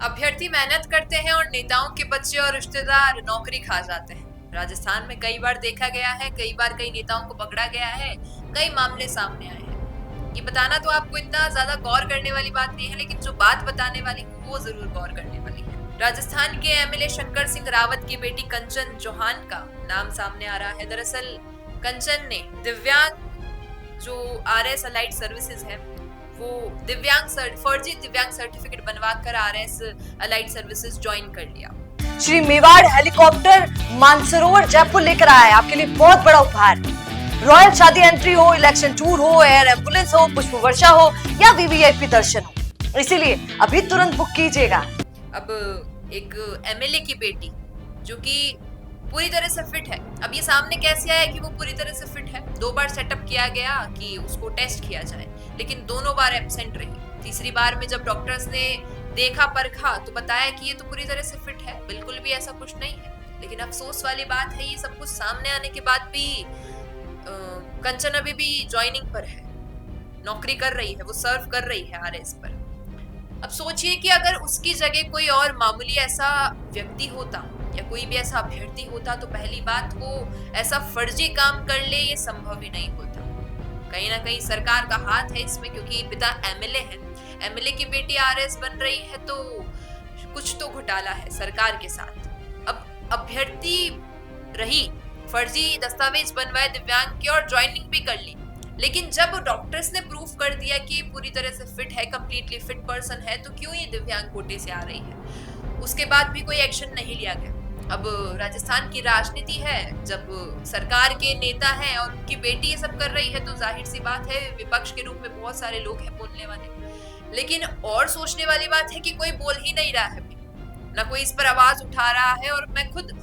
अभ्यर्थी मेहनत करते हैं और नेताओं के बच्चे और रिश्तेदार नौकरी खा जाते हैं। राजस्थान में कई बार देखा गया है, कई बार कई नेताओं को पकड़ा गया है, कई मामले सामने आए हैं। ये बताना तो आपको इतना ज्यादा गौर करने वाली बात नहीं है, लेकिन जो बात बताने वाली वो जरूर गौर करने वाली है। राजस्थान के एमएलए शंकर सिंह रावत की बेटी कंचन चौहान का नाम सामने आ रहा है। दरअसल कंचन ने दिव्यांग जो आरएस अलाइड सर्विसेज है वो फर्जी दिव्यांग सर्टिफिकेट बनवाकर आरएस अलाइड सर्विसेज ज्वाइन कर लिया। श्री मेवाड़ हेलीकॉप्टर मानसरोवर जयपुर लेकर आया है आपके लिए बहुत बड़ा उपहार। रॉयल शादी एंट्री हो, इलेक्शन टूर हो, एयर एम्बुलेंस हो, पुष्प वर्षा हो या वीवीआईपी दर्शन हो, इसीलिए अभी तुरंत बुक कीजिएगा। अब एक एमएलए की बेटी जो कि पूरी तरह से फिट है, अब ये सामने कैसे आया कि वो पूरी तरह से फिट है? 2 बार सेटअप किया गया कि उसको टेस्ट किया जाए, लेकिन दोनों बार एब्सेंट रही। तीसरी बार में जब डॉक्टर्स ने देखा परखा तो बताया कि ये तो पूरी तरह से फिट है, बिल्कुल भी ऐसा कुछ नहीं है। लेकिन अफसोस वाली बात है, ये सब कुछ सामने आने के बाद भी कंचन अभी भी ज्वाइनिंग पर है, नौकरी कर रही है, वो सर्व कर रही है आरएस पर। अब सोचिए कि अगर उसकी जगह कोई और मामूली ऐसा व्यक्ति होता या कोई भी ऐसा अभ्यर्थी होता तो पहली बात वो ऐसा फर्जी काम कर ले, ये संभव ही नहीं होता। कहीं ना कहीं सरकार का हाथ है इसमें, क्योंकि पिता एमएलए है, एमएलए की बेटी आरएस बन रही है तो कुछ तो घोटाला है सरकार के साथ। अब अभ्यर्थी रही, फर्जी दस्तावेज बनवाए दिव्यांग के और ज्वाइनिंग भी कर ली, लेकिन जब डॉक्टर्स ने प्रूफ कर दिया कि पूरी तरह से फिट है, कंप्लीटली फिट पर्सन है, तो क्यों ये दिव्यांग कोटे से आ रही है? उसके बाद भी कोई एक्शन नहीं लिया गया। अब राजस्थान की राजनीति है, जब सरकार के नेता हैं और उनकी बेटी ये सब कर रही है तो जाहिर सी बात है विपक्ष के रूप में बहुत सारे लोग हैं बोलने वाले। लेकिन और सोचने वाली बात है कि कोई बोल ही नहीं रहा है, ना कोई इस पर आवाज उठा रहा है। और मैं खुद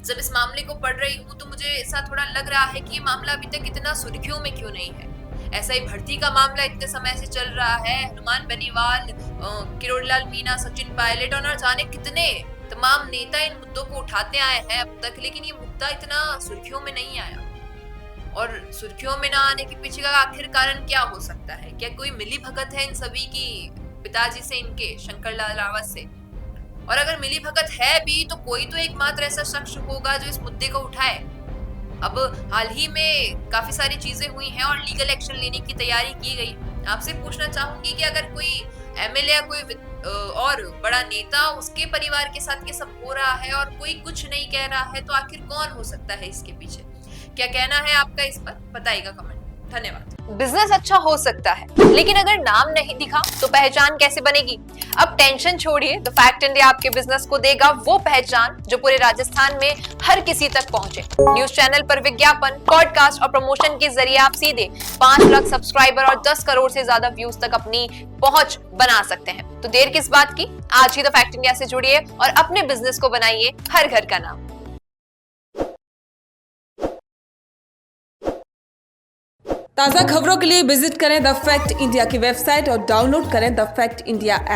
जब इस मामले को पढ़ रही हूँ तो मुझे ऐसा थोड़ा लग रहा है कि ये मामला अभी तक इतना सुर्खियों में क्यों नहीं है। ऐसा ही भर्ती का मामला इतने समय से चल रहा है, हनुमान बेनीवाल, किरोड़ीलाल मीणा, सचिन पायलट और न जाने कितने तमाम नेता इन मुद्दों को उठाते आए हैं अब तक, लेकिन ये मुद्दा इतना सुर्खियों में नहीं आया। और सुर्खियों में ना आने के पीछे का आखिर कारण क्या हो सकता है? क्या कोई मिली भगत है इन सभी की पिताजी से, इनके शंकर लाल रावत से? और अगर मिली भगत है भी तो कोई तो एकमात्र ऐसा शख्स होगा जो इस मुद्दे को उठाए। अब हाल ही में काफी सारी चीजें हुई हैं और लीगल एक्शन लेने की तैयारी की गई। आपसे पूछना चाहूंगी कि अगर कोई एमएलए या कोई और बड़ा नेता, उसके परिवार के साथ ये सब हो रहा है और कोई कुछ नहीं कह रहा है, तो आखिर कौन हो सकता है इसके पीछे? क्या कहना है आपका इस पर? बताइएगा कमेंट। धन्यवाद। बिजनेस अच्छा हो सकता है, लेकिन अगर नाम नहीं दिखा तो पहचान कैसे बनेगी? अब टेंशन छोड़िए, द फैक्ट इंडिया आपके बिजनेस को देगा वो पहचान जो पूरे राजस्थान में हर किसी तक पहुंचे। न्यूज चैनल पर विज्ञापन, पॉडकास्ट और प्रमोशन के जरिए आप सीधे 5 लाख सब्सक्राइबर और 10 करोड़ से ज्यादा व्यूज तक अपनी पहुंच बना सकते हैं। तो देर किस बात की, आज ही द फैक्ट इंडिया से जुड़िए और अपने बिजनेस को बनाइए हर घर का नाम। ताज़ा खबरों के लिए विजिट करें द फैक्ट इंडिया की वेबसाइट और डाउनलोड करें द फैक्ट इंडिया ऐप।